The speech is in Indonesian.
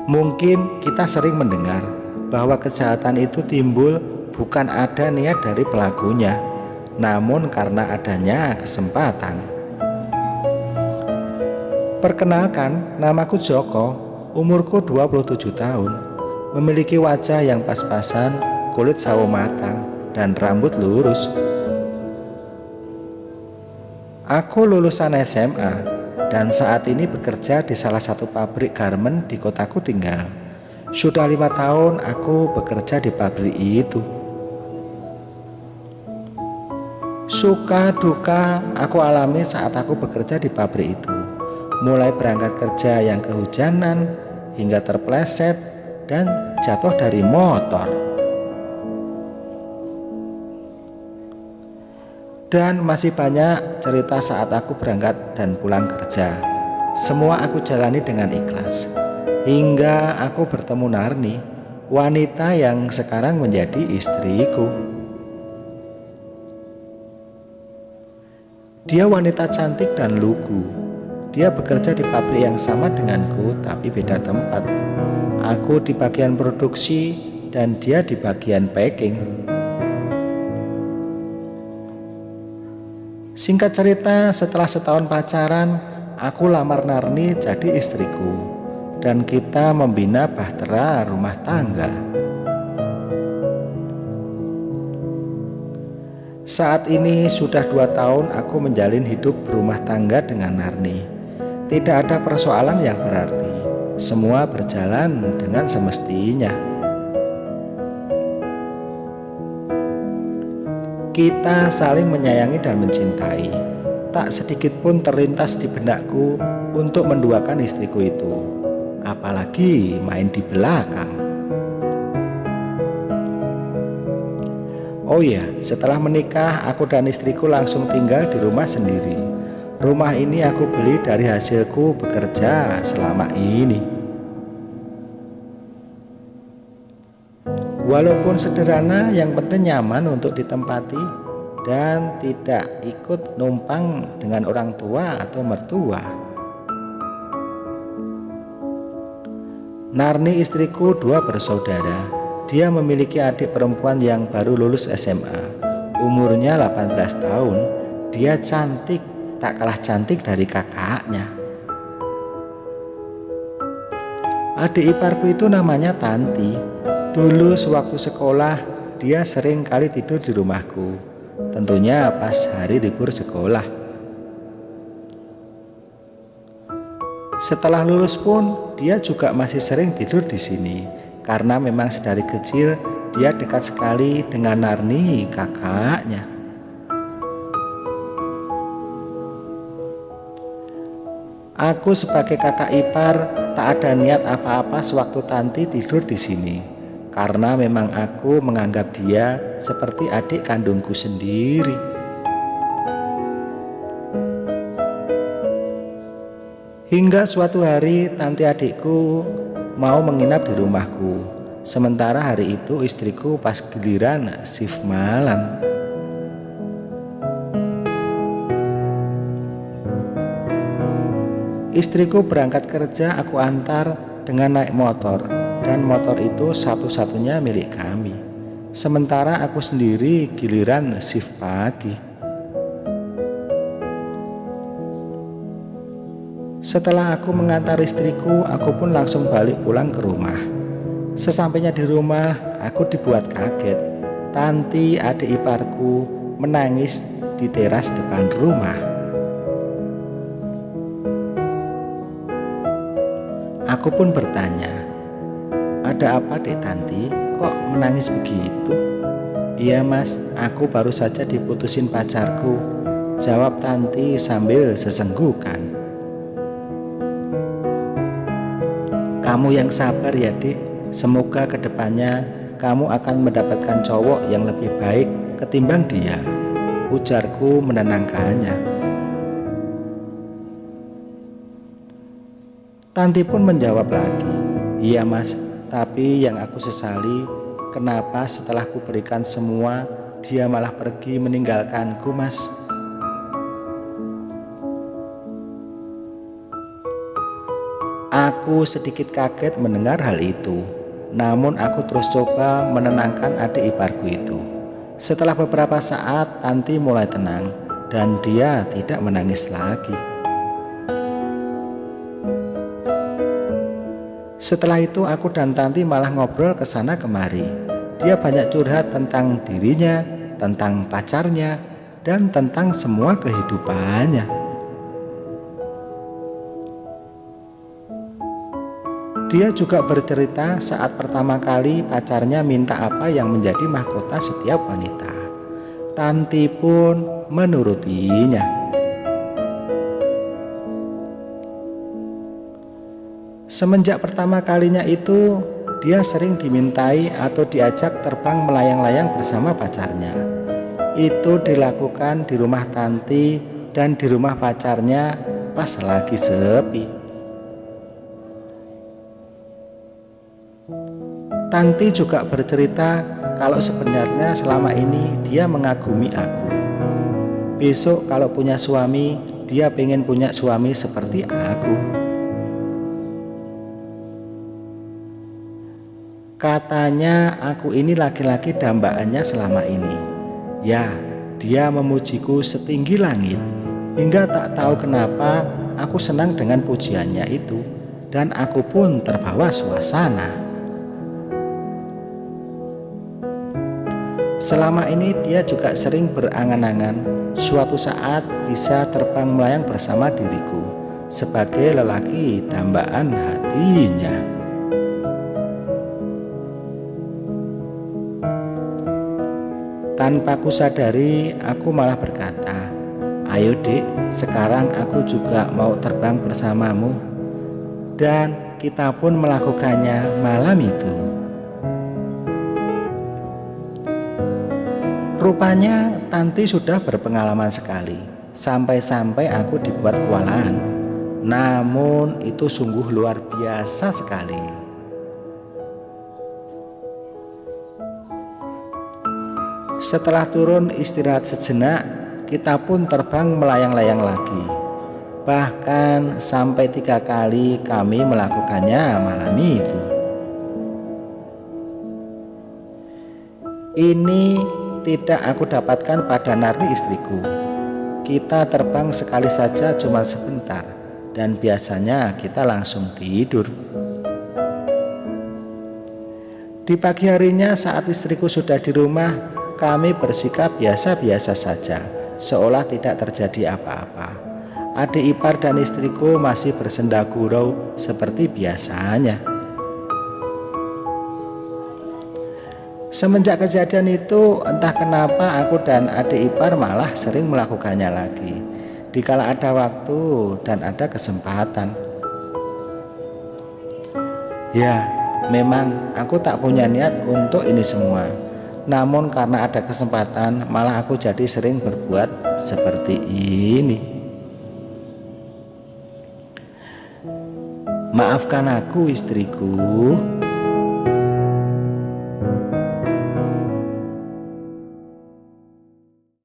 Mungkin kita sering mendengar bahwa kejahatan itu timbul bukan ada niat dari pelakunya, namun karena adanya kesempatan. Perkenalkan, namaku Joko, umurku 27 tahun, memiliki wajah yang pas-pasan, kulit sawo matang, dan rambut lurus. Aku lulusan SMA dan saat ini bekerja di salah satu pabrik garmen di kotaku tinggal. Sudah 5 tahun aku bekerja di pabrik itu. Suka duka aku alami saat aku bekerja di pabrik itu. Mulai berangkat kerja yang kehujanan hingga terpleset dan jatuh dari motor. Dan masih banyak cerita saat aku berangkat dan pulang kerja. Semua aku jalani dengan ikhlas. Hingga aku bertemu Narni, wanita yang sekarang menjadi istriku. Dia wanita cantik dan lugu. Dia bekerja di pabrik yang sama denganku tapi beda tempat. Aku di bagian produksi dan dia di bagian packing. Singkat cerita, setelah setahun pacaran, aku lamar Narni jadi istriku dan kita membina bahtera rumah tangga. Saat ini sudah 2 tahun aku menjalin hidup berumah tangga dengan Narni. Tidak ada persoalan yang berarti, semua berjalan dengan semestinya. Kita saling menyayangi dan mencintai. Tak sedikit pun terlintas di benakku untuk menduakan istriku itu, apalagi main di belakang. Oh iya, setelah menikah aku dan istriku langsung tinggal di rumah sendiri. Rumah ini aku beli dari hasilku bekerja selama ini. Walaupun sederhana, yang penting nyaman untuk ditempati dan tidak ikut numpang dengan orang tua atau mertua. Narni istriku 2 bersaudara. Dia memiliki adik perempuan yang baru lulus SMA. Umurnya 18 tahun. Dia cantik, tak kalah cantik dari kakaknya. Adik iparku itu namanya Tanti. Dulu sewaktu sekolah, dia sering kali tidur di rumahku. Tentunya pas hari libur sekolah. Setelah lulus pun, dia juga masih sering tidur di sini. Karena memang sedari kecil, dia dekat sekali dengan Narni, kakaknya. Aku sebagai kakak ipar, tak ada niat apa-apa sewaktu Tanti tidur di sini. Karena memang aku menganggap dia seperti adik kandungku sendiri. Hingga suatu hari Tanti adikku mau menginap di rumahku. Sementara hari itu istriku pas giliran shift malam. Istriku berangkat kerja, aku antar dengan naik motor. Dan motor itu satu-satunya milik kami. Sementara aku sendiri giliran shift pagi. Setelah aku mengantar istriku, aku pun langsung balik pulang ke rumah. Sesampainya di rumah, aku dibuat kaget. Tanti adik iparku menangis di teras depan rumah. Aku pun bertanya, "Ada apa dek Tanti? Kok menangis begitu?" "Iya mas, aku baru saja diputusin pacarku," jawab Tanti sambil sesenggukan. "Kamu yang sabar ya dek, semoga kedepannya kamu akan mendapatkan cowok yang lebih baik ketimbang dia," ujarku menenangkannya. Tanti pun menjawab lagi, "Iya mas, tapi yang aku sesali, kenapa setelah kuberikan semua, dia malah pergi meninggalkanku mas." Aku sedikit kaget mendengar hal itu, namun aku terus coba menenangkan adik iparku itu. Setelah beberapa saat, Tanti mulai tenang dan dia tidak menangis lagi. Setelah itu aku dan Tanti malah ngobrol ke sana kemari. Dia banyak curhat tentang dirinya, tentang pacarnya, dan tentang semua kehidupannya. Dia juga bercerita saat pertama kali pacarnya minta apa yang menjadi mahkota setiap wanita. Tanti pun menurutinya. Semenjak pertama kalinya itu, dia sering dimintai atau diajak terbang melayang-layang bersama pacarnya. Itu dilakukan di rumah Tanti dan di rumah pacarnya pas lagi sepi. Tanti juga bercerita kalau sebenarnya selama ini dia mengagumi aku. Besok kalau punya suami, dia pengen punya suami seperti aku. Katanya aku ini laki-laki dambaannya selama ini. Ya, dia memujiku setinggi langit. Hingga tak tahu kenapa aku senang dengan pujiannya itu. Dan aku pun terbawa suasana. Selama ini dia juga sering berangan-angan suatu saat bisa terbang melayang bersama diriku sebagai lelaki dambaan hatinya. Tanpa kusadari aku malah berkata, "Ayo Dek, sekarang aku juga mau terbang bersamamu." Dan kita pun melakukannya malam itu. Rupanya Tanti sudah berpengalaman sekali, sampai-sampai aku dibuat kewalahan. Namun itu sungguh luar biasa sekali. Setelah turun istirahat sejenak, kita pun terbang melayang-layang lagi. Bahkan sampai 3 kali kami melakukannya malam itu. Ini tidak aku dapatkan pada Narni istriku. Kita terbang sekali saja cuma sebentar, dan biasanya kita langsung tidur. Di pagi harinya saat istriku sudah di rumah, kami bersikap biasa-biasa saja, seolah tidak terjadi apa-apa. Adik ipar dan istriku masih bersenda gurau seperti biasanya. Semenjak kejadian itu, entah kenapa aku dan adik ipar malah sering melakukannya lagi, dikala ada waktu dan ada kesempatan. Ya, memang aku tak punya niat untuk ini semua. Namun karena ada kesempatan, malah aku jadi sering berbuat seperti ini. Maafkan aku istriku.